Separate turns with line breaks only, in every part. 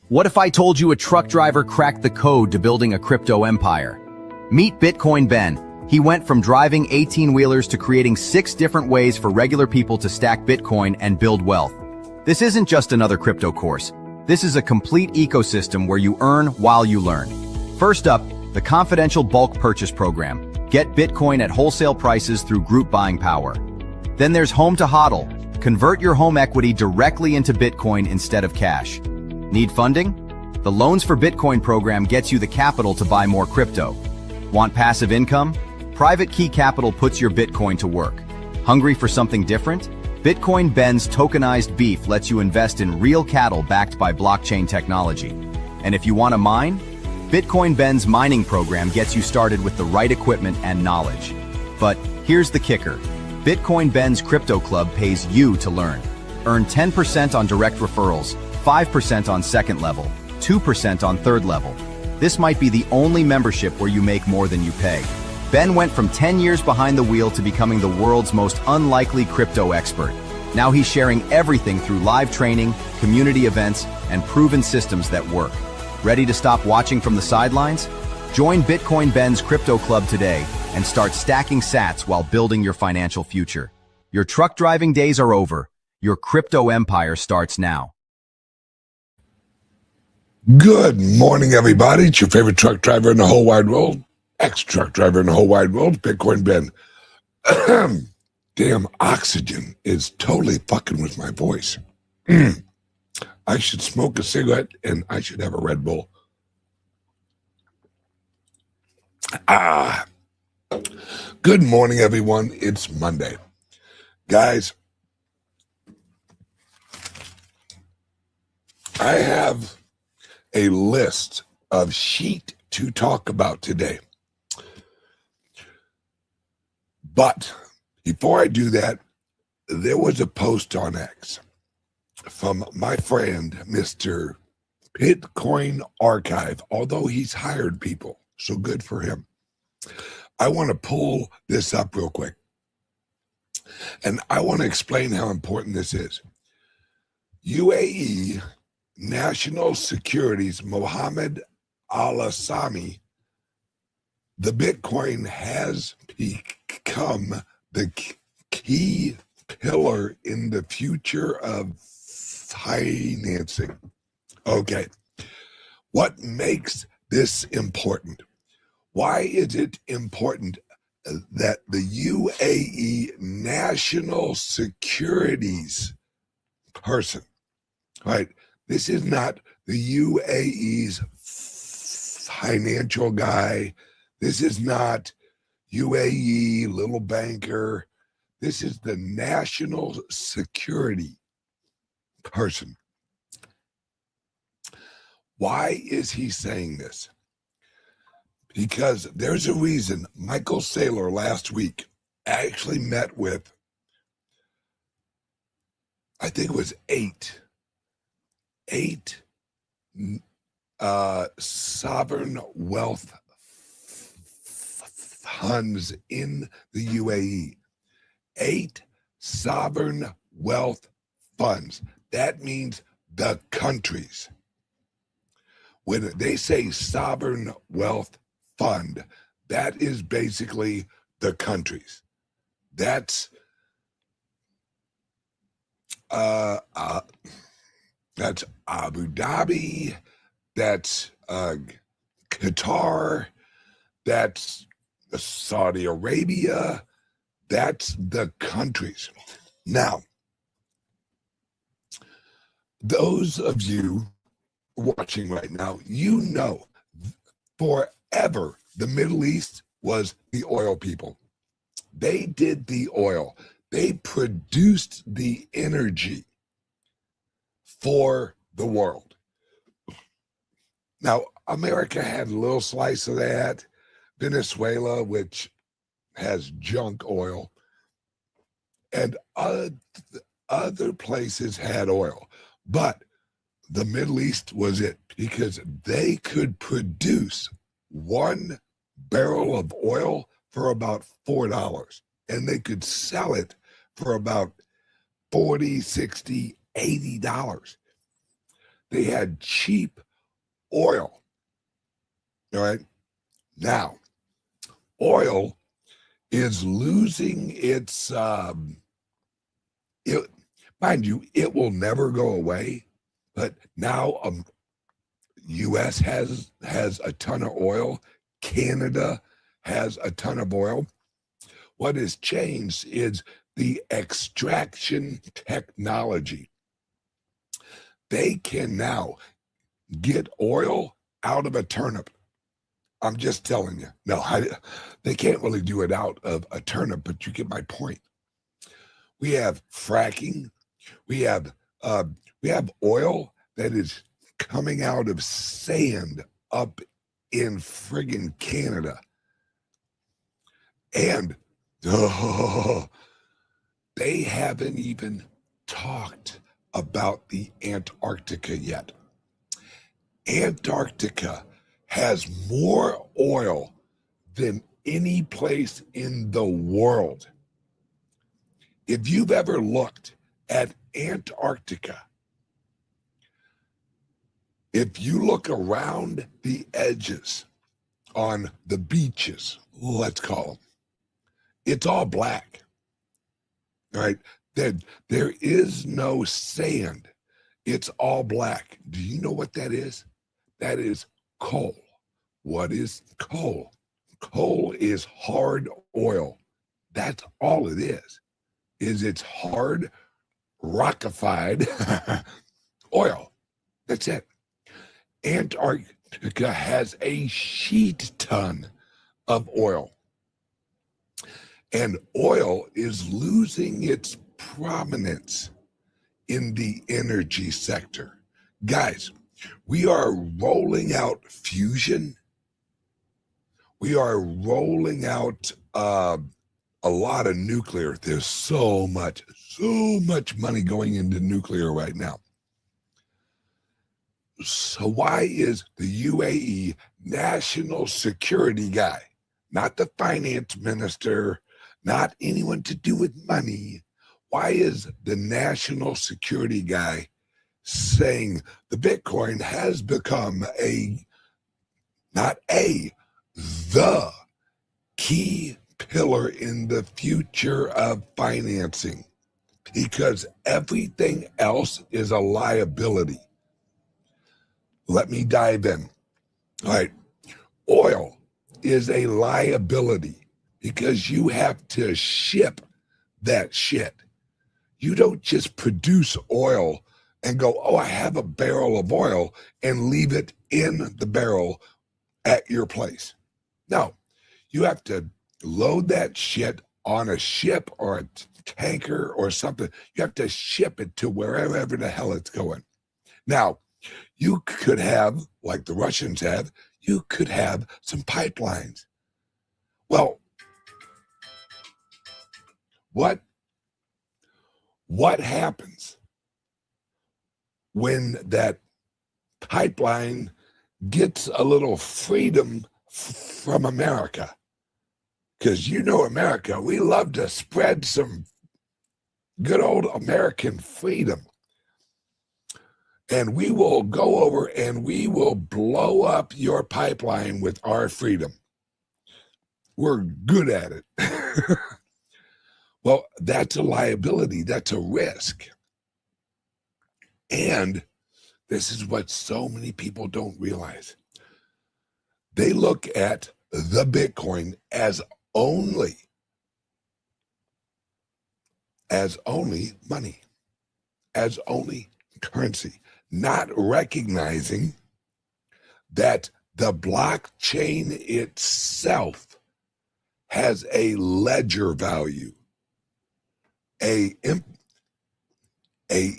What if I told you a truck driver cracked the code to building a crypto empire? Meet Bitcoin Ben. He went from driving 18-wheelers to creating 6 different ways for regular people to stack Bitcoin and build wealth. This isn't just another crypto course. This is a complete ecosystem where you earn while you learn. First up, the confidential bulk purchase program. Get Bitcoin at wholesale prices through group buying power. Then there's Home to HODL. Convert your home equity directly into Bitcoin instead of cash. Need funding? The Loans for Bitcoin program gets you the capital to buy more crypto. Want passive income? Private Key Capital puts your Bitcoin to work. Hungry for something different? Bitcoin Ben's tokenized beef lets you invest in real cattle backed by blockchain technology. And if you want to mine? Bitcoin Ben's mining program gets you started with the right equipment and knowledge. But here's the kicker. Bitcoin Ben's Crypto Club pays you to learn. Earn 10% on direct referrals, 5% on second level, 2% on third level. This might be the only membership where you make more than you pay. Ben went from 10 years behind the wheel to becoming the world's most unlikely crypto expert. Now he's sharing everything through live training, community events, and proven systems that work. Ready to stop watching from the sidelines? Join Bitcoin Ben's Crypto Club today and start stacking sats while building your financial future. Your truck driving days are over. Your crypto empire starts now.
Good morning, everybody. It's your favorite truck driver in the whole wide world, ex-truck driver in the whole wide world, Bitcoin Ben. Damn, oxygen is totally fucking with my voice. I should smoke a cigarette and I should have a Red Bull. Good morning, everyone. It's Monday. Guys, I have a list of shit to talk about today. But before I do that, there was a post on X from my friend, Mr. Bitcoin Archive, although he's hired people, so good for him. I want to pull this up real quick. And I want to explain how important this is. UAE National Securities Mohammed Al-Assami, the Bitcoin has become the key pillar in the future of financing. Okay, what makes this important? Why is it important that the UAE National Securities person, right? This is not the UAE's financial guy. This is not UAE little banker. This is the national security person. Why is he saying this? Because there's a reason Michael Saylor last week actually met with, I think it was eight sovereign wealth funds in the UAE. 8 sovereign wealth funds. That means the countries. When they say sovereign wealth fund, that is basically the countries. That's Abu Dhabi, that's Qatar, that's Saudi Arabia, that's the countries. Now, those of you watching right now, you know, forever the Middle East was the oil people. They did the oil. They produced the energy for the world. Now, America had a little slice of that. Venezuela, which has junk oil, and other places had oil. But the Middle East was it, because they could produce 1 barrel of oil for about $4, and they could sell it for about $40, $60, $80. they had cheap oil. All right. Now, oil is losing its, it, mind you, it will never go away. But now U.S. has a ton of oil. Canada has a ton of oil. What has changed is the extraction technology. They can now get oil out of a turnip. I'm just telling you. No, they can't really do it out of a turnip, but you get my point. We have fracking. We have oil that is coming out of sand up in friggin' Canada. And they haven't even talked about the Antarctica yet. Antarctica has more oil than any place in the world. If you've ever looked at Antarctica, if you look around the edges on the beaches, let's call them, it's all black, right? There is no sand. It's all black. Do you know what that is? That is coal. What is coal? Coal is hard oil. That's all it is it's hard, rockified oil. That's it. Antarctica has a sheet ton of oil. And oil is losing its prominence in the energy sector. Guys, we are rolling out fusion. We are rolling out a lot of nuclear. There's so much money going into nuclear right now. So why is the UAE national security guy, not the finance minister, not anyone to do with money, why is the national security guy saying the Bitcoin has become the key pillar in the future of financing? Because everything else is a liability. Let me dive in. All right. Oil is a liability because you have to ship that shit. You don't just produce oil and go, oh, I have a barrel of oil and leave it in the barrel at your place. No, you have to load that shit on a ship or a tanker or something. You have to ship it to wherever the hell it's going. Now, you could have, like the Russians have, you could have some pipelines. Well, what happens when that pipeline gets a little freedom from America? Because you know America, we love to spread some good old American freedom. And we will go over and we will blow up your pipeline with our freedom. We're good at it. Well, that's a liability. That's a risk. And this is what so many people don't realize. They look at the Bitcoin as only money, as only currency, not recognizing that the blockchain itself has a ledger value, a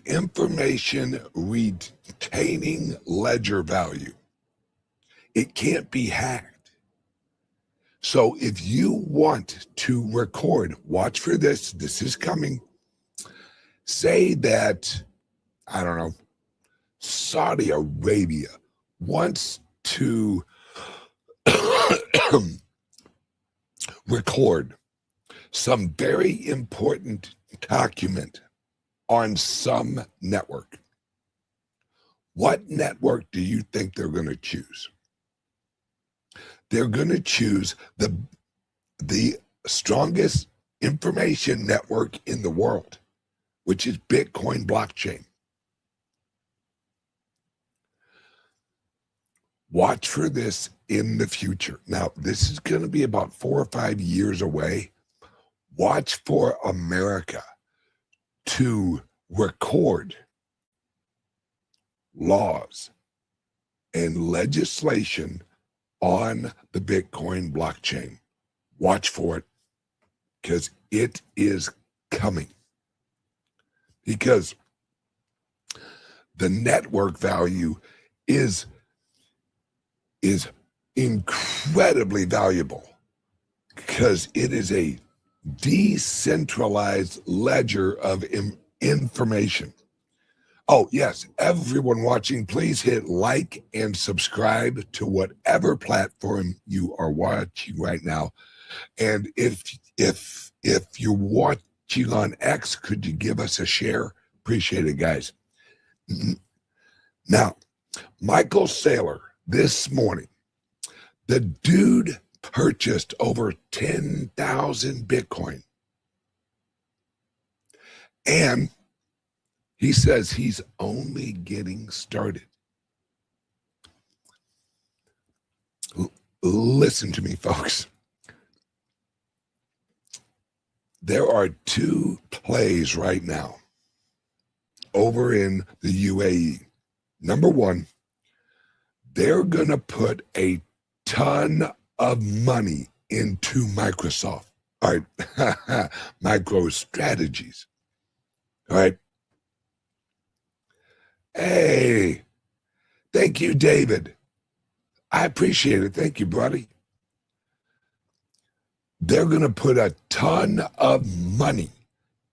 information retaining ledger value. It can't be hacked. So if you want to record, watch for this, this is coming. Say that, I don't know, Saudi Arabia wants to record some very important document on some network. What network do you think they're going to choose? They're going to choose the strongest information network in the world, which is Bitcoin blockchain. Watch for this in the future. Now, this is going to be about 4 or 5 years away. Watch for America to record laws and legislation on the Bitcoin blockchain. Watch for it, because it is coming. Because the network value is incredibly valuable, because it is a decentralized ledger of information. Oh, yes, everyone watching, please hit like and subscribe to whatever platform you are watching right now. And if you're watching on X, could you give us a share? Appreciate it, guys. Now, Michael Saylor, this morning, the dude purchased over 10,000 Bitcoin. And he says he's only getting started. Listen to me, folks. There are 2 plays right now over in the UAE. Number one, they're going to put a ton of money into Microsoft. All right. MicroStrategies. All right. Hey, thank you, David. I appreciate it. Thank you, buddy. They're going to put a ton of money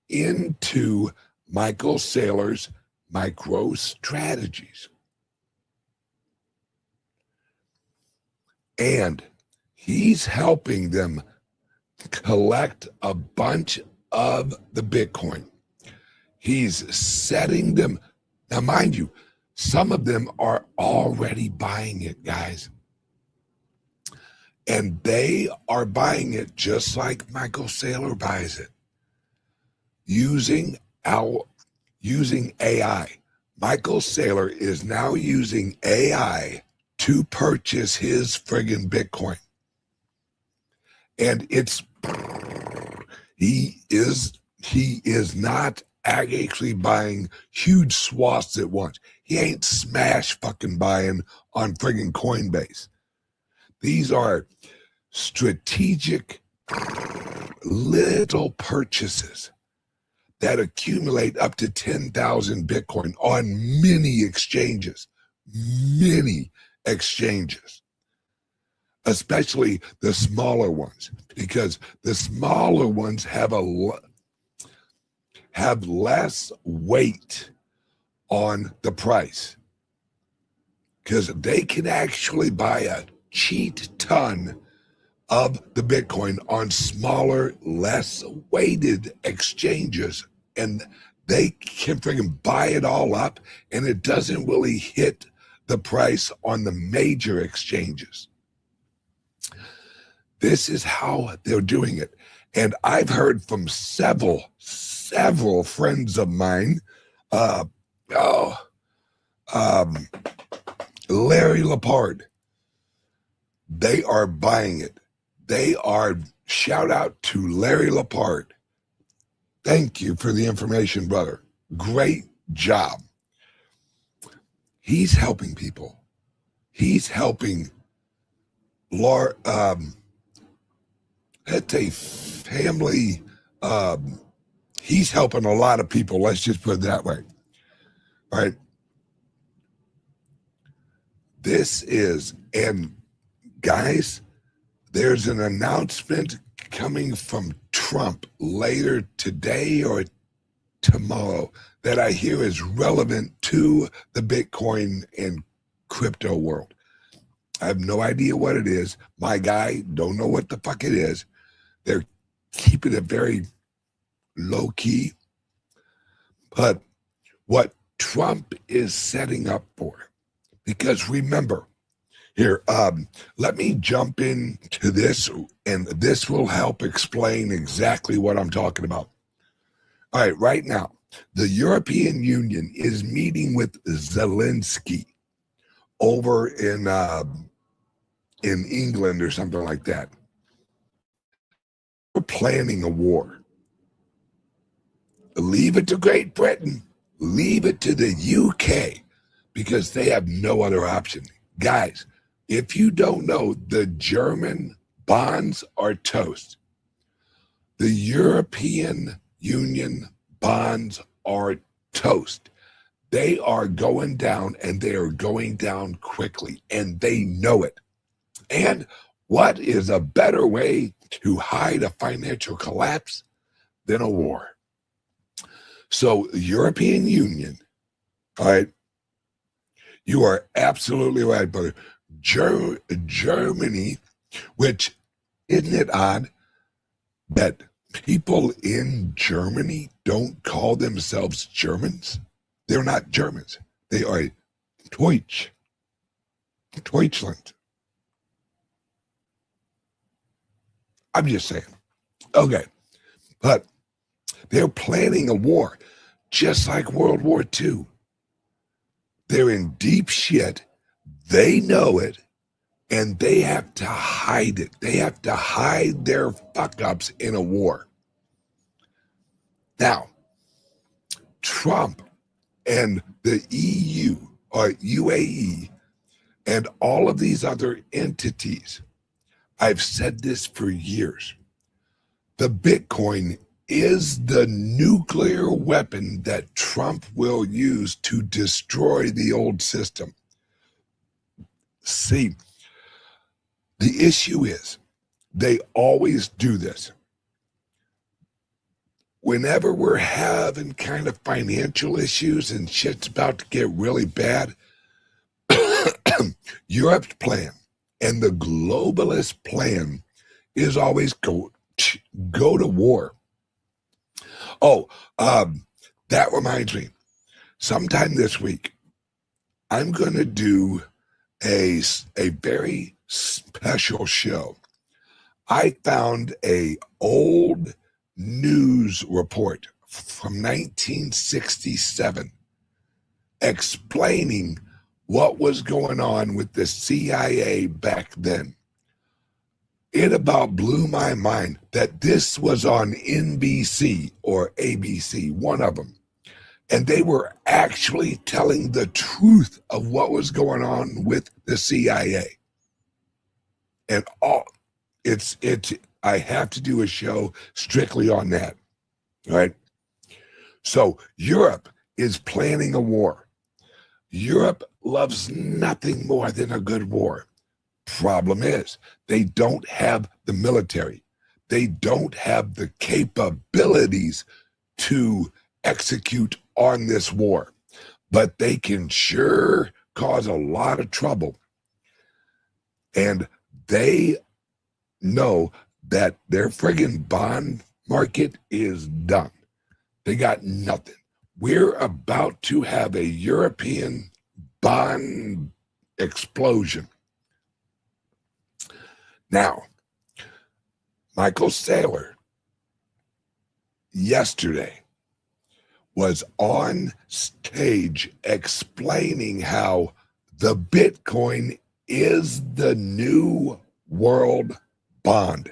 into Michael Saylor's MicroStrategies. And he's helping them collect a bunch of the Bitcoin. He's setting them. Now, mind you, some of them are already buying it, guys. And they are buying it just like Michael Saylor buys it, using AI. Michael Saylor is now using AI to purchase his friggin' Bitcoin. And he is not actually buying huge swaths at once. He ain't smash fucking buying on friggin' Coinbase. These are strategic little purchases that accumulate up to 10,000 Bitcoin on many exchanges, especially the smaller ones, because the smaller ones have less weight on the price, because they can actually buy a cheat ton of the Bitcoin on smaller, less weighted exchanges, and they can freaking buy it all up, and it doesn't really hit the price on the major exchanges. This is how they're doing it. And I've heard from several friends of mine, Larry Lepard, they are buying it. Shout out to Larry Lepard. Thank you for the information, brother. Great job. He's helping people. He's helping that's a family. He's helping a lot of people. Let's just put it that way. All right. And guys, there's an announcement coming from Trump later today or tomorrow that I hear is relevant to the Bitcoin and crypto world. I have no idea what it is. My guy don't know what the fuck it is. They're keeping it very low key. But what Trump is setting up for. Because remember, here, let me jump into this, and this will help explain exactly what I'm talking about. All right, right now, the European Union is meeting with Zelensky over in England or something like that. We're planning a war. Leave it to Great Britain. Leave it to the UK because they have no other option. Guys, if you don't know, the German bonds are toast. The European Union bonds are toast. They are going down, and they are going down quickly, and they know it. And what is a better way to hide a financial collapse than a war? So, the European Union, all right, you are absolutely right, brother. Germany, which, isn't it odd that people in Germany don't call themselves Germans? They're not Germans. They are Deutschland. I'm just saying. Okay. But they're planning a war just like World War II. They're in deep shit. They know it, and they have to hide it. They have to hide their fuck-ups in a war. Now, Trump and the EU or UAE and all of these other entities, I've said this for years. The Bitcoin is the nuclear weapon that Trump will use to destroy the old system. See, the issue is they always do this. Whenever we're having kind of financial issues and shit's about to get really bad, Europe's plan and the globalist plan is always go to war. Oh, that reminds me. Sometime this week, I'm going to do a very special show. I found a old news report from 1967 explaining what was going on with the CIA back then. It about blew my mind that this was on NBC or ABC, one of them. And they were actually telling the truth of what was going on with the CIA. And I have to do a show strictly on that. All right. So Europe is planning a war. Europe loves nothing more than a good war. Problem is, they don't have the military. They don't have the capabilities to execute on this war, but they can sure cause a lot of trouble. And they know that their friggin' bond market is done. They got nothing. We're about to have a European bond explosion. Now, Michael Saylor yesterday was on stage explaining how the Bitcoin is the new world bond.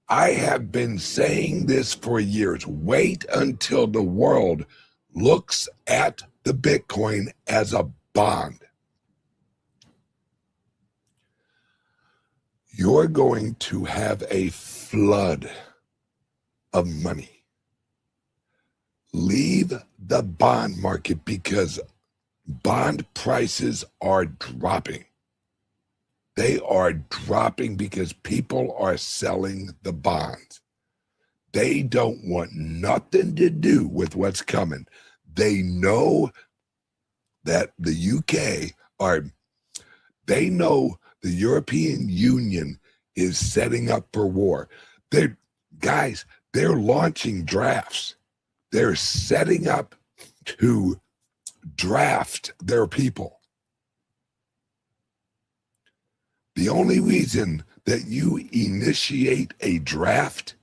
I have been saying this for years. Wait until the world looks at the Bitcoin as a bond. You're going to have a flood of money. Leave the bond market because bond prices are dropping. They are dropping because people are selling the bonds. They don't want nothing to do with what's coming. They know that the they know the European Union is setting up for war. They're launching drafts. They're setting up to draft their people. The only reason that you initiate a draft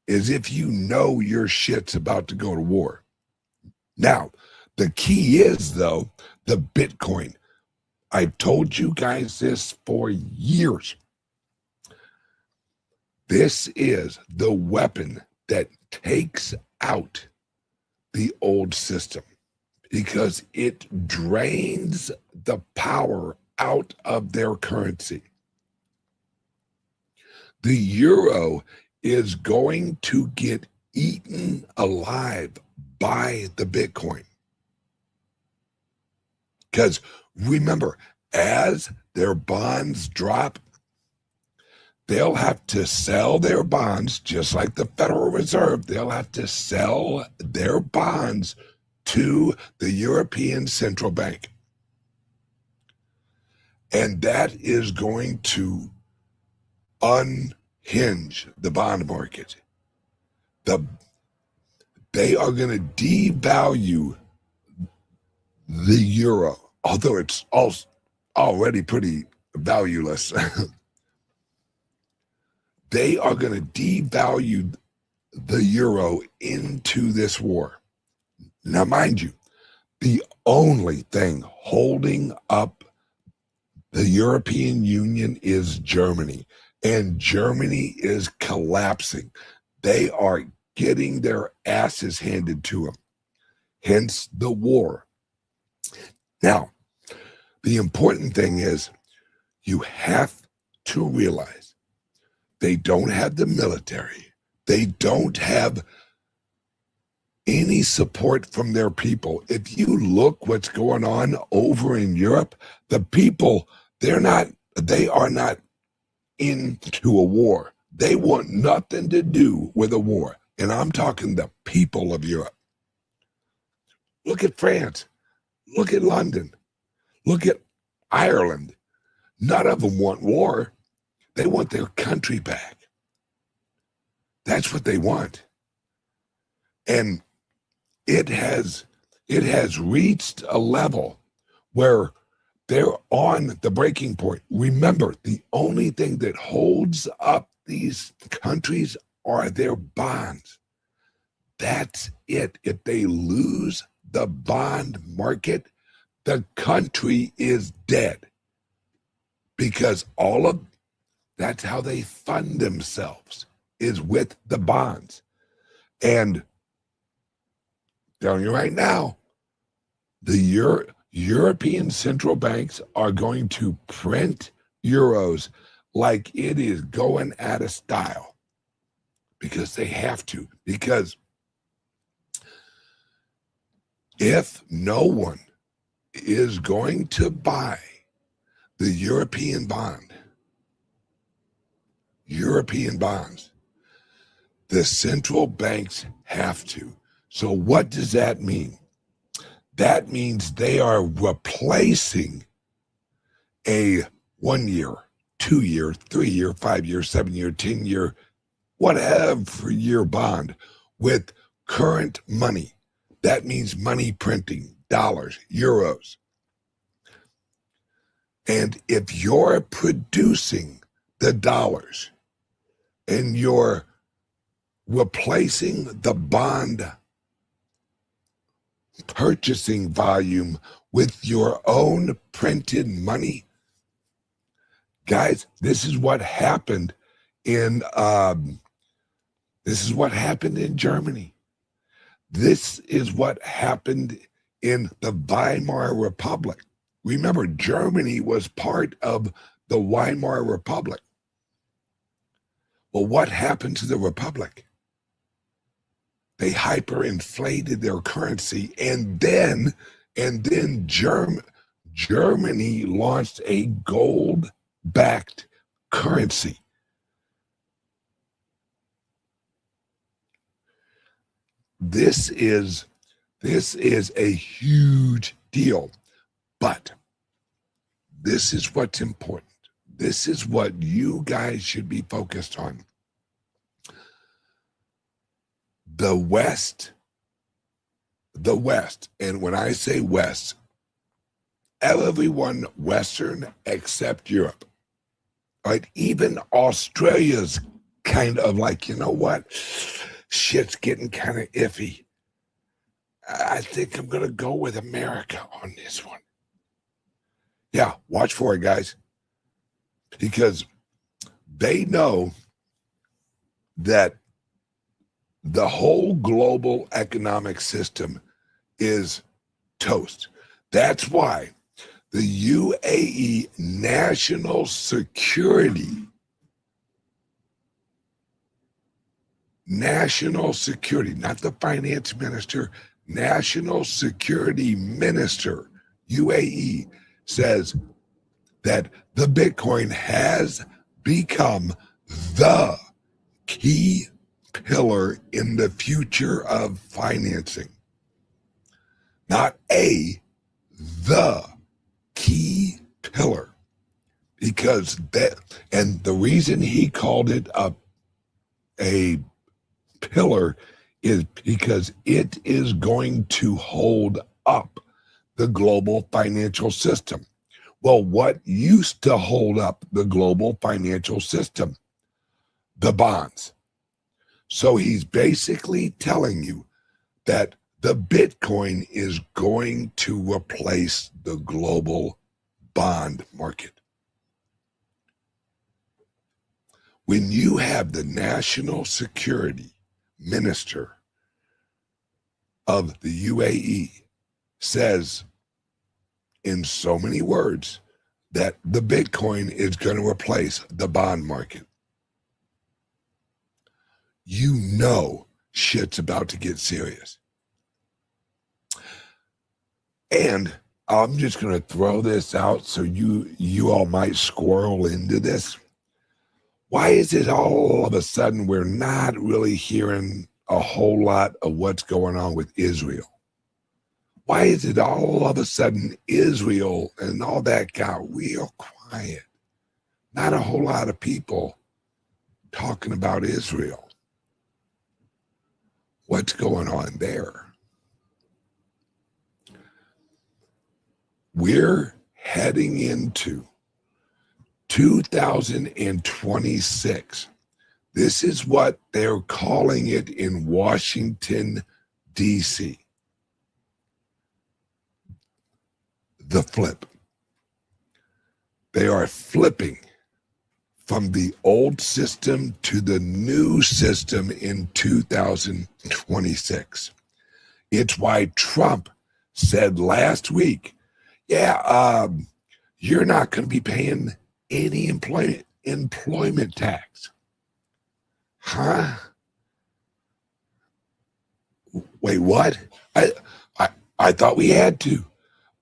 is if you know your shit's about to go to war. Now, the key is, though, the Bitcoin. I've told you guys this for years. This is the weapon that takes out the old system because it drains the power out of their currency. The euro is going to get eaten alive by the Bitcoin. Because remember, as their bonds drop, they'll have to sell their bonds, just like the Federal Reserve. They'll have to sell their bonds to the European Central Bank. And that is going to unhinge the bond market. They are going to devalue the euro, although it's already pretty valueless. They are going to devalue the euro into this war. Now, mind you, the only thing holding up the European Union is Germany, and Germany is collapsing. They are getting their asses handed to them, hence the war. Now, the important thing is you have to realize they don't have the military. They don't have any support from their people. If you look what's going on over in Europe, the people, they are not into a war. They want nothing to do with a war. And I'm talking the people of Europe. Look at France. Look at London. Look at Ireland. None of them want war. They want their country back. That's what they want. And it has reached a level where they're on the breaking point. Remember, the only thing that holds up these countries are their bonds. That's it. If they lose the bond market, the country is dead. Because that's how they fund themselves, is with the bonds. And telling you right now, the European central banks are going to print euros like it is going out of style, because they have to. Because if no one is going to buy the European bonds, the central banks have to. So what does that mean? That means they are replacing a 1 year, 2 year, 3 year, 5 year, 7 year, 10 year, whatever year bond with current money. That means money printing, dollars, euros. And if you're producing the dollars and you're replacing the bond purchasing volume with your own printed money, guys, this is what happened in Germany. This is what happened in the Weimar Republic. Remember, Germany was part of the Weimar Republic. Well, what happened to the Republic? They hyperinflated their currency, and then Germany launched a gold-backed currency. This is a huge deal, but this is what's important. This is what you guys should be focused on. The West the West, and when I say West, everyone Western except Europe, right? Even Australia's kind of like, you know what? Shit's getting kind of iffy. I think I'm going to go with America on this one. Yeah, watch for it, guys. Because they know that the whole global economic system is toast. That's why the UAE national security, not the finance minister, national security minister, UAE, says that the Bitcoin has become the key pillar in the future of financing. Not the key pillar. Because that, and the reason he called it a pillar is because it is going to hold up the global financial system. Well, what used to hold up the global financial system? The bonds. So he's basically telling you that the Bitcoin is going to replace the global bond market. When you have the national security minister of the UAE says in so many words that the Bitcoin is going to replace the bond market, you know shit's about to get serious. And I'm just going to throw this out so you all might squirrel into this. Why is it all of a sudden we're not really hearing a whole lot of what's going on with Israel? Why is it all of a sudden Israel and all that got real quiet? Not a whole lot of people talking about Israel. What's going on there? We're heading into 2026. This is what they're calling it in Washington, D.C. The flip. They are flipping from the old system to the new system in 2026. It's why Trump said last week, you're not going to be paying any employment tax. Huh? Wait, what? I thought we had to.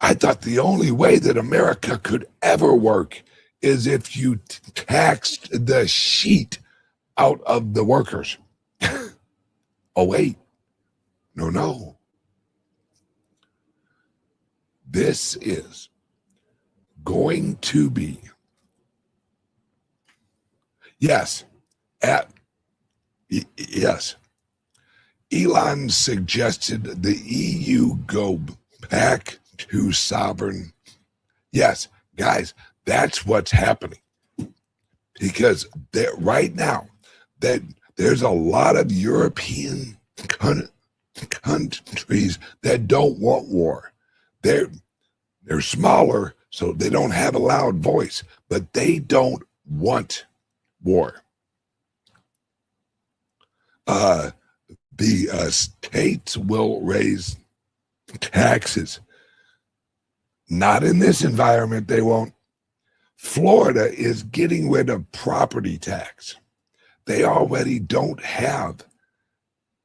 I thought the only way that America could ever work is if you taxed the shit out of the workers. Oh, wait. No. This is going to be, yes. Elon suggested the EU go back to sovereign. Yes, guys, that's what's happening. Because right now, that there's a lot of European countries that don't want war. They're smaller, so they don't have a loud voice, but they don't want war. The states will raise taxes. Not in this environment, they won't. Florida is getting rid of property tax. They already don't have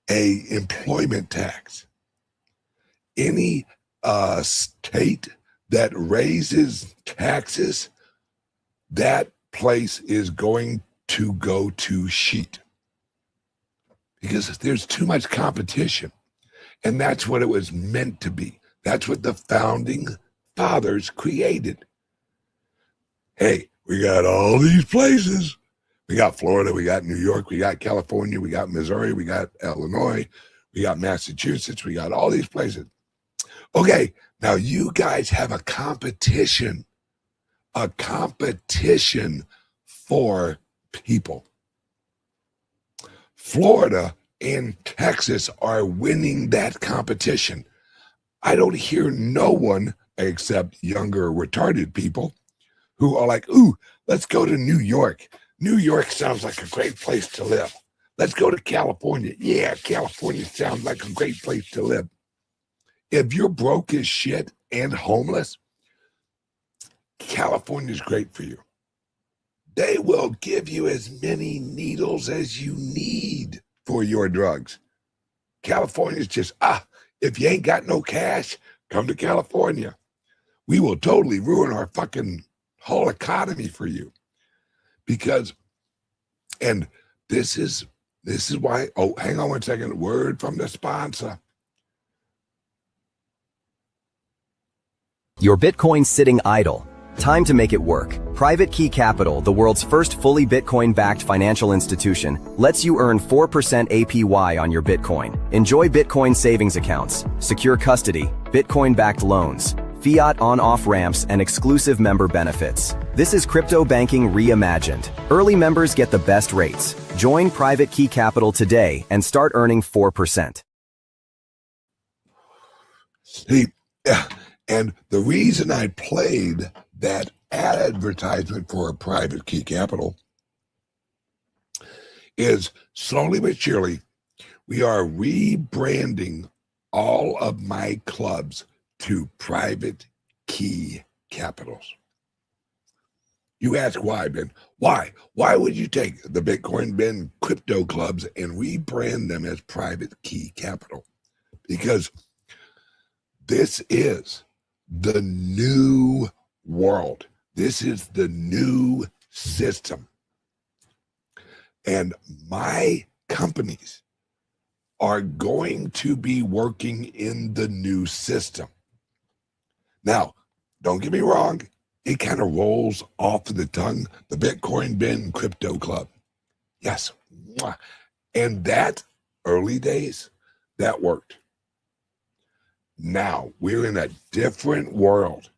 a employment tax. Any state that raises taxes, that place is going to go to shit. Because there's too much competition. And that's what it was meant to be. That's what the founding fathers created. Hey, we got all these places. We got Florida, we got New York, we got California, we got Missouri, we got Illinois, We got Massachusetts. We got all these places. Okay, now you guys have a competition for people. Florida and Texas are winning that competition. I don't hear no one except younger retarded people who are like, ooh, let's go to New York. New York sounds like a great place to live. Let's go to California. Yeah, California sounds like a great place to live. If you're broke as shit and homeless, California's great for you. They will give you as many needles as you need for your drugs. California's just, if you ain't got no cash, come to California. We will totally ruin our fucking whole economy for you. Because, and this is why, hang on one second, word from the sponsor.
Your Bitcoin sitting idle. Time to make it work. Private Key Capital, the world's first fully Bitcoin-backed financial institution, lets you earn 4% APY on your Bitcoin. Enjoy Bitcoin savings accounts, secure custody, Bitcoin-backed loans, fiat on-off ramps, and exclusive member benefits. This is crypto banking reimagined. Early members get the best rates. Join Private Key Capital today and start earning 4%.
See, and the reason I played that advertisement for Private Key Capital is slowly but surely we are rebranding all of my clubs to Private Key Capitals. You ask why, Ben? Why? Why would you take the Bitcoin Ben crypto clubs and rebrand them as Private Key Capital? Because this is the new world. This is the new system. And my companies are going to be working in the new system. Now, don't get me wrong, it kind of rolls off of the tongue, the Bitcoin Ben Crypto Club. Yes. And that early days, that worked. Now we're in a different world.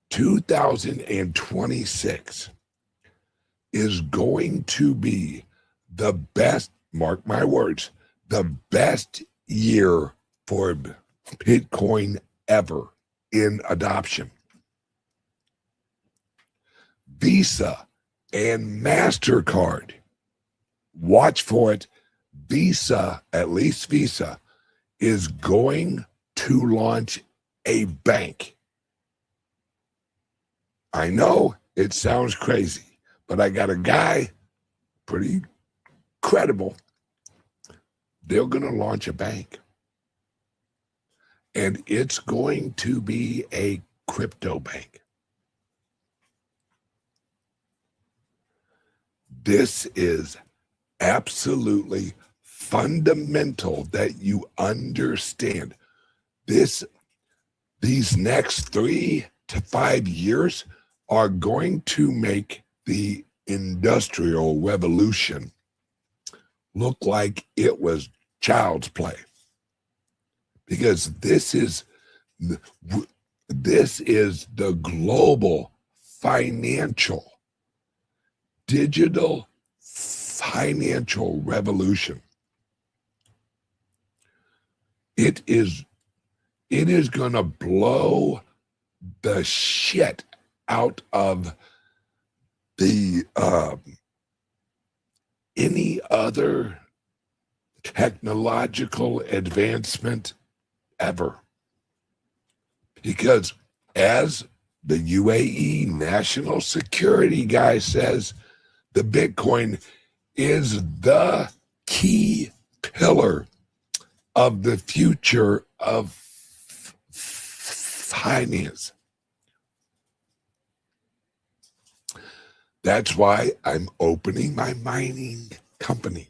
2026 is going to be the best, mark my words, the best year for Bitcoin ever in adoption. Visa and MasterCard, watch for it. Visa, at least Visa, is going to launch a bank. I know it sounds crazy, but I got a guy, pretty credible. They're going to launch a bank. And it's going to be a crypto bank. This is absolutely fundamental that you understand. These next 3 to 5 years are going to make the Industrial Revolution look like it was child's play. Because this is the global digital financial revolution. It is going to blow the shit out of the any other technological advancement ever. Because as the UAE national security guy says, the Bitcoin is the key pillar of the future of finance. That's why I'm opening my mining company.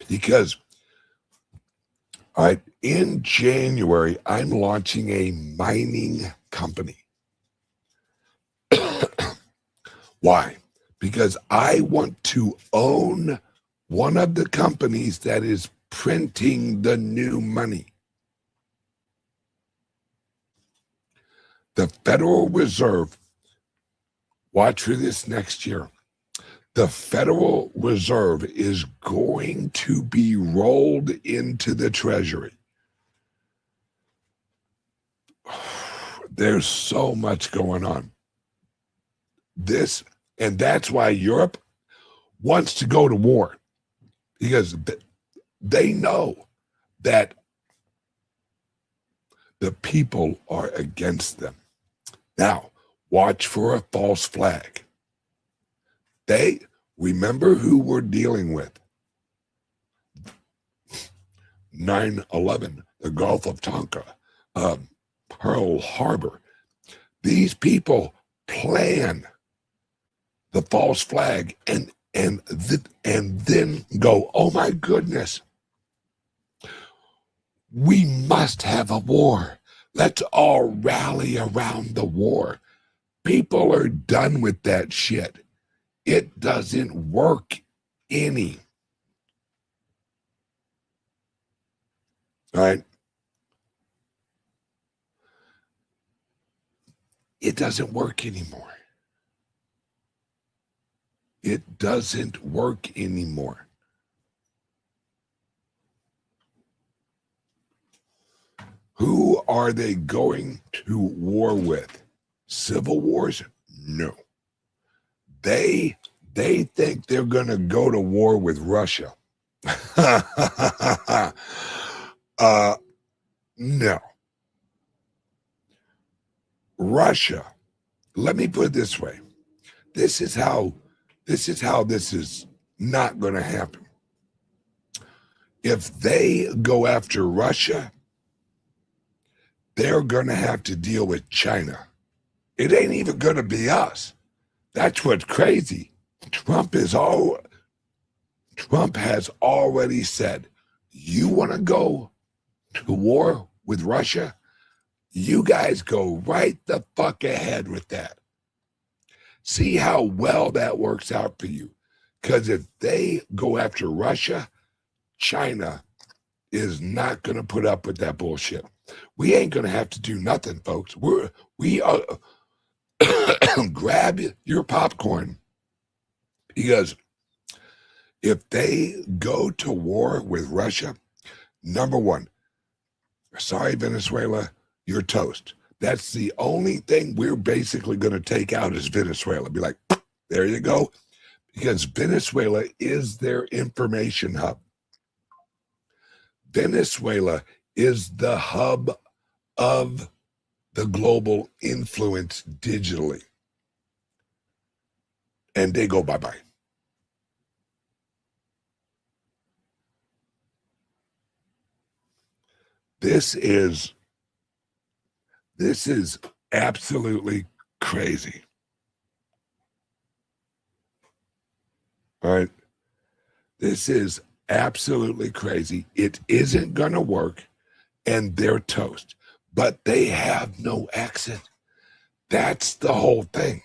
Because in January, I'm launching a mining company. Why? Because I want to own one of the companies that is printing the new money. The Federal Reserve, watch for this next year. The Federal Reserve is going to be rolled into the Treasury. There's so much going on. And that's why Europe wants to go to war, because they know that the people are against them. Now, watch for a false flag. They remember who we're dealing with. 9/11, the Gulf of Tonkin, Pearl Harbor. These people plan the false flag and then go, oh my goodness, we must have a war. Let's all rally around the war. People are done with that shit. It doesn't work any. All right? It doesn't work anymore. It doesn't work anymore. Who are they going to war with? Civil wars? No. They think they're going to go to war with Russia. No. Russia, let me put it this way. This is how this is not going to happen. If they go after Russia, they're going to have to deal with China. It ain't even going to be us. That's what's crazy. Trump has already said, you want to go to war with Russia? You guys go right the fuck ahead with that. See how well that works out for you. Because if they go after Russia, China is not going to put up with that bullshit. We ain't going to have to do nothing, folks. We are grab your popcorn, because if they go to war with Russia, number one, sorry, Venezuela, you're toast. That's the only thing we're basically going to take out is Venezuela. Be like, there you go. Because Venezuela is their information hub. Venezuela is the hub of the global influence digitally. And they go bye-bye. This is absolutely crazy. All right? This is absolutely crazy. It isn't going to work, and they're toast. But they have no exit. That's the whole thing.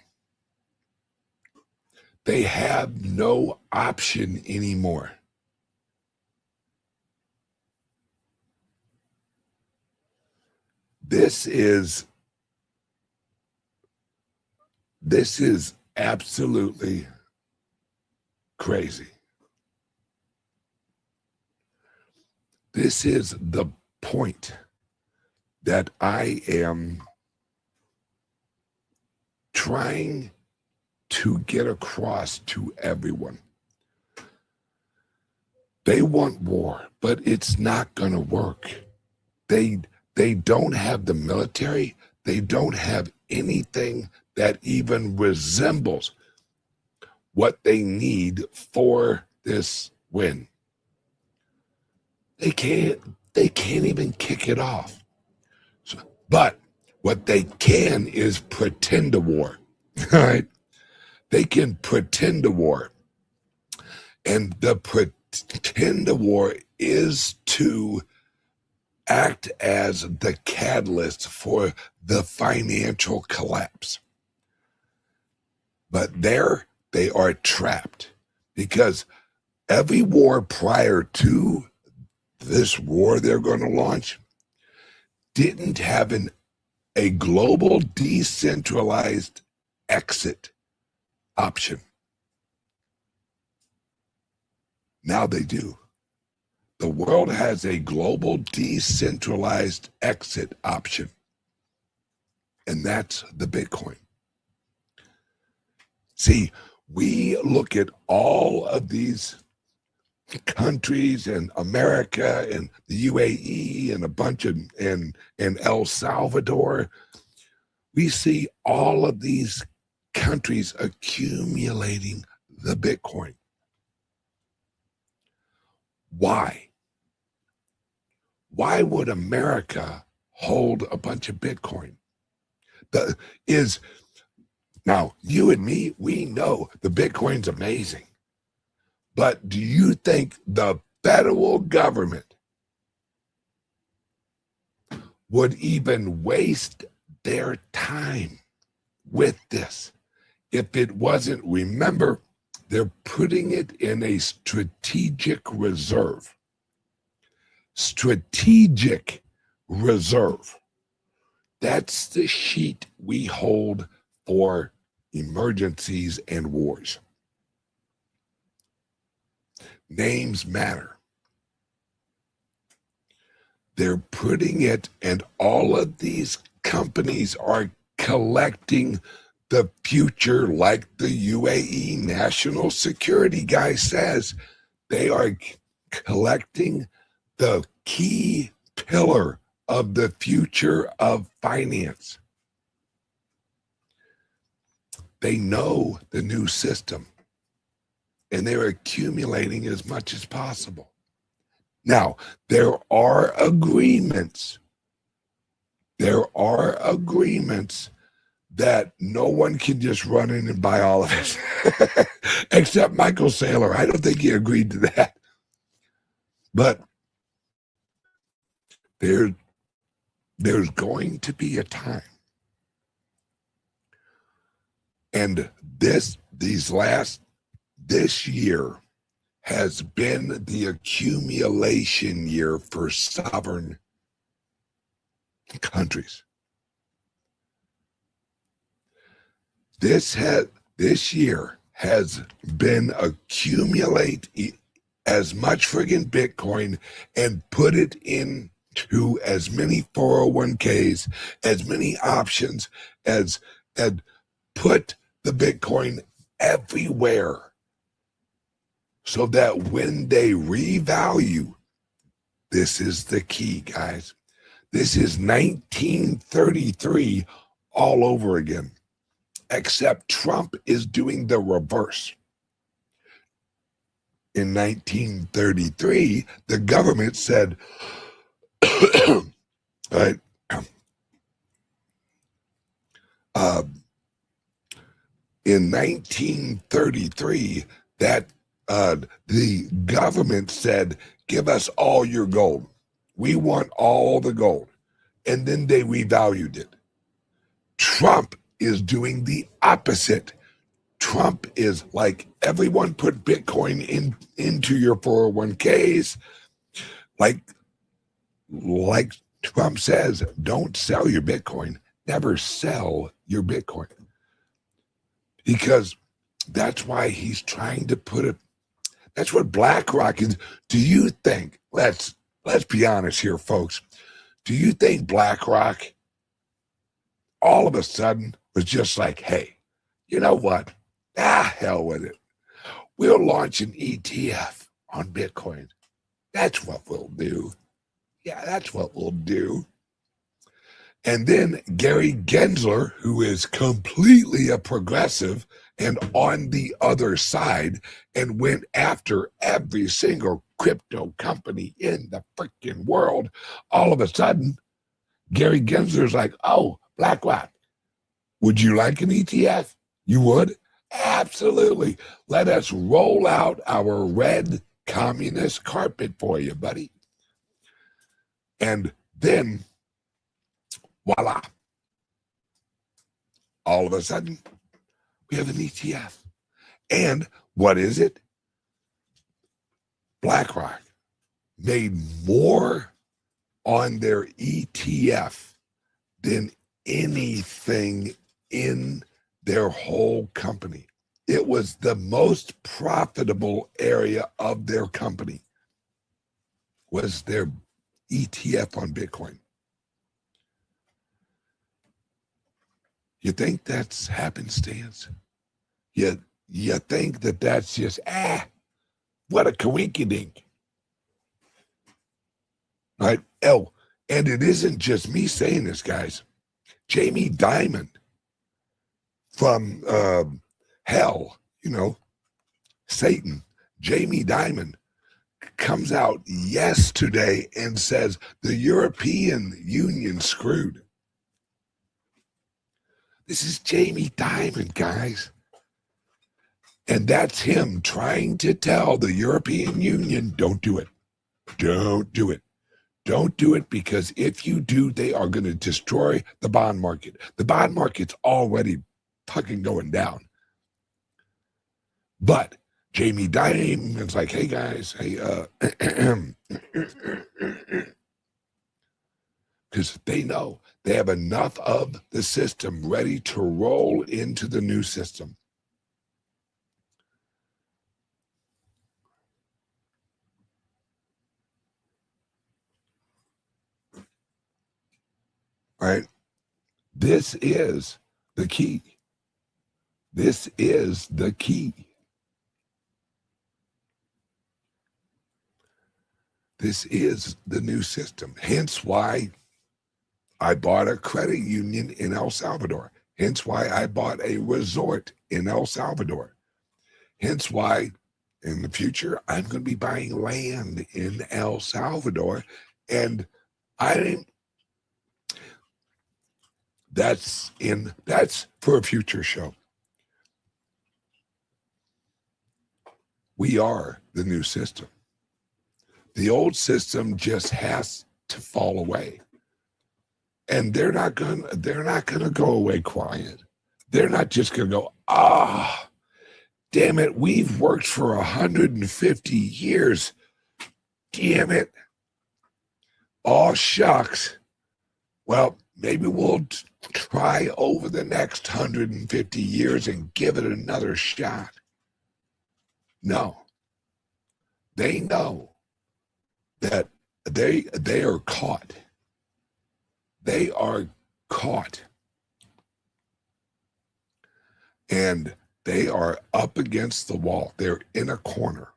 They have no option anymore. This is absolutely crazy. This is the point that I am trying to get across to everyone. They want war, but it's not going to work. They don't have the military. They don't have anything that even resembles what they need for this win. They can't even kick it off. But what they can is pretend a war. All right? They can pretend a war. And the pretend a war is to act as the catalyst for the financial collapse. But there they are trapped, because every war prior to this war they're going to launch didn't have a global decentralized exit option. Now they do. The world has a global decentralized exit option, and that's the Bitcoin. See, we look at all of these countries and America and the UAE and a bunch of and El Salvador. We see all of these countries accumulating the Bitcoin. Why? Why would America hold a bunch of Bitcoin? Now, you and me, we know the Bitcoin's amazing. But do you think the federal government would even waste their time with this if it wasn't? Remember, they're putting it in a strategic reserve. Strategic reserve. That's the sheet we hold for emergencies and wars. Names matter. They're putting it, and all of these companies are collecting the future, like the UAE national security guy says. They are collecting the key pillar of the future of finance. They know the new system, and they're accumulating as much as possible. Now, there are agreements. There are agreements that no one can just run in and buy all of it, except Michael Saylor. I don't think he agreed to that. But there's going to be a time, and this year has been the accumulation year for sovereign countries. This year has been accumulate as much friggin' Bitcoin and put it into as many 401ks, as many options as put the Bitcoin everywhere, so that when they revalue, this is the key, guys. This is 1933 all over again, except Trump is doing the reverse. In 1933, the government said, right, in 1933, that the government said, give us all your gold. We want all the gold. And then they revalued it. Trump is doing the opposite. Trump is like, everyone put Bitcoin into your 401ks. Like Trump says, don't sell your Bitcoin. Never sell your Bitcoin. Because that's why he's trying to put it. That's what BlackRock is. Do you think, let's be honest here, folks. Do you think BlackRock all of a sudden was just like, hey, you know what? Hell with it. We'll launch an ETF on Bitcoin. That's what we'll do. Yeah, that's what we'll do. And then Gary Gensler, who is completely a progressive and on the other side, and went after every single crypto company in the freaking world, all of a sudden, Gary Gensler's like, oh, BlackRock, would you like an ETF? You would? Absolutely. Let us roll out our red communist carpet for you, buddy. And then, voila. All of a sudden, we have an ETF. And what is it? BlackRock made more on their ETF than anything in their whole company. It was the most profitable area of their company, was their ETF on Bitcoin. You think that's happenstance? You think that that's just, what a coinkydink. Right? Oh, and it isn't just me saying this, guys. Jamie Dimon from hell, Satan, Jamie Dimon comes out yesterday and says the European Union screwed. This is Jamie Dimon, guys. And that's him trying to tell the European Union, don't do it. Don't do it. Don't do it, because if you do, they are going to destroy the bond market. The bond market's already fucking going down. But Jamie Dimon's like, hey guys, because they know they have enough of the system ready to roll into the new system. Right? This is the key. This is the key. This is the new system. Hence why I bought a credit union in El Salvador. Hence why I bought a resort in El Salvador. Hence why in the future I'm going to be buying land in El Salvador. And that's for a future show. We are the new system. The old system just has to fall away. And they're not gonna go away quiet. They're not just gonna go, damn it, we've worked for 150 years. Damn it. Oh, shucks. Well, maybe we'll try over the next 150 years and give it another shot. No. They know that they are caught. They are caught. And they are up against the wall. They're in a corner.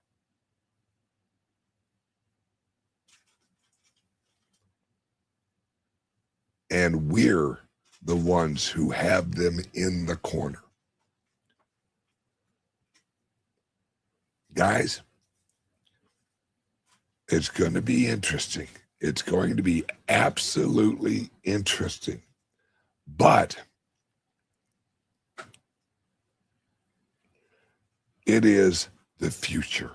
And we're the ones who have them in the corner. Guys, it's going to be interesting. It's going to be absolutely interesting. But it is the future.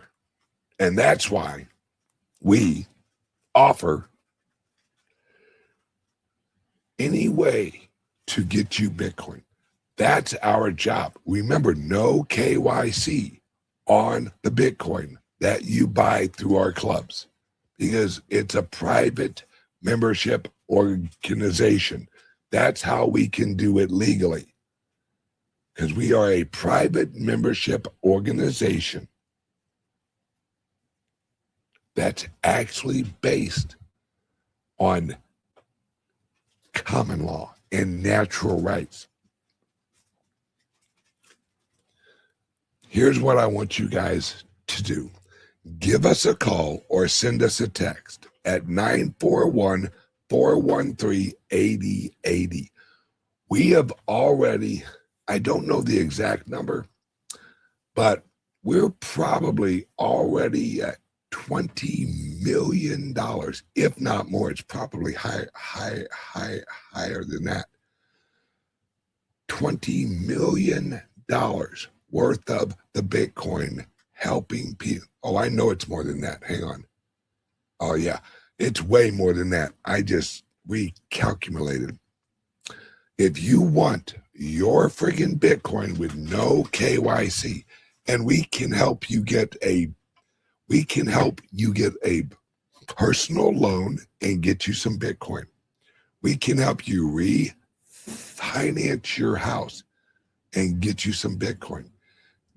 And that's why we offer any way to get you Bitcoin. That's our job. Remember, no KYC on the Bitcoin that you buy through our clubs, because it's a private membership organization. That's how we can do it legally, because we are a private membership organization that's actually based on common law and natural rights. Here's what I want you guys to do. Give us a call or send us a text at 941-413-8080. We have already, I don't know the exact number, but we're probably already at $20 million, if not more. It's probably higher than that. $20 million worth of the Bitcoin helping people. Oh, I know it's more than that. Hang on. Oh, yeah. It's way more than that. I just recalculated. If you want your friggin' Bitcoin with no KYC, and we can help you get a personal loan and get you some Bitcoin. We can help you refinance your house and get you some Bitcoin.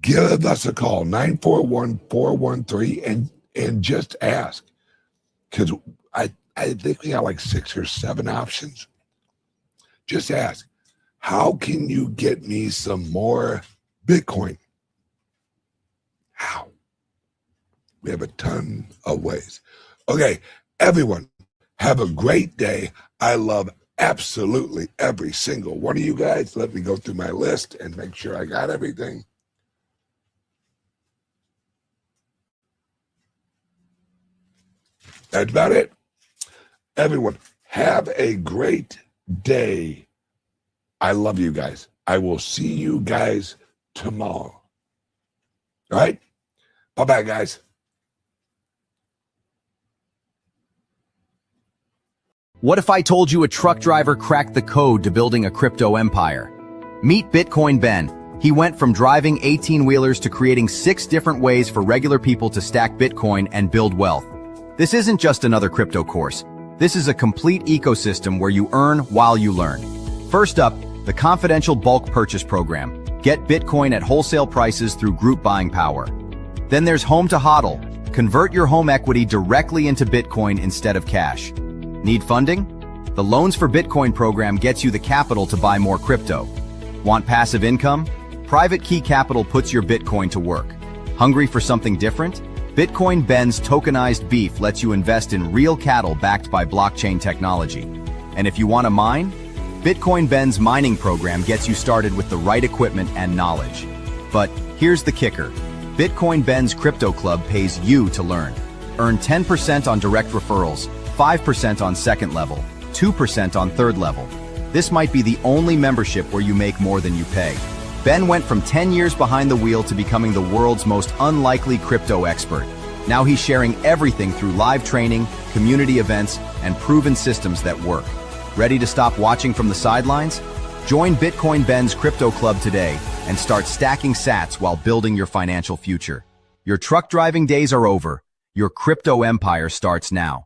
Give us a call, 941-413, and just ask. Because I think we got like 6 or 7 options. Just ask, how can you get me some more Bitcoin? How? We have a ton of ways. Okay, everyone, have a great day. I love absolutely every single one of you guys. Let me go through my list and make sure I got everything. That's about it. Everyone, have a great day. I love you guys. I will see you guys tomorrow. All right? Bye-bye, guys.
What if I told you a truck driver cracked the code to building a crypto empire? Meet Bitcoin Ben. He went from driving 18-wheelers to creating 6 different ways for regular people to stack Bitcoin and build wealth. This isn't just another crypto course. This is a complete ecosystem where you earn while you learn. First up, the confidential bulk purchase program. Get Bitcoin at wholesale prices through group buying power. Then there's Home to HODL. Convert your home equity directly into Bitcoin instead of cash. Need funding? The Loans for Bitcoin program gets you the capital to buy more crypto. Want passive income? Private Key Capital puts your Bitcoin to work. Hungry for something different? Bitcoin Ben's tokenized beef lets you invest in real cattle backed by blockchain technology. And if you want to mine? Bitcoin Ben's mining program gets you started with the right equipment and knowledge. But here's the kicker. Bitcoin Ben's Crypto Club pays you to learn. Earn 10% on direct referrals, 5% on second level, 2% on third level. This might be the only membership where you make more than you pay. Ben went from 10 years behind the wheel to becoming the world's most unlikely crypto expert. Now he's sharing everything through live training, community events, and proven systems that work. Ready to stop watching from the sidelines? Join Bitcoin Ben's Crypto Club today and start stacking sats while building your financial future. Your truck driving days are over. Your crypto empire starts now.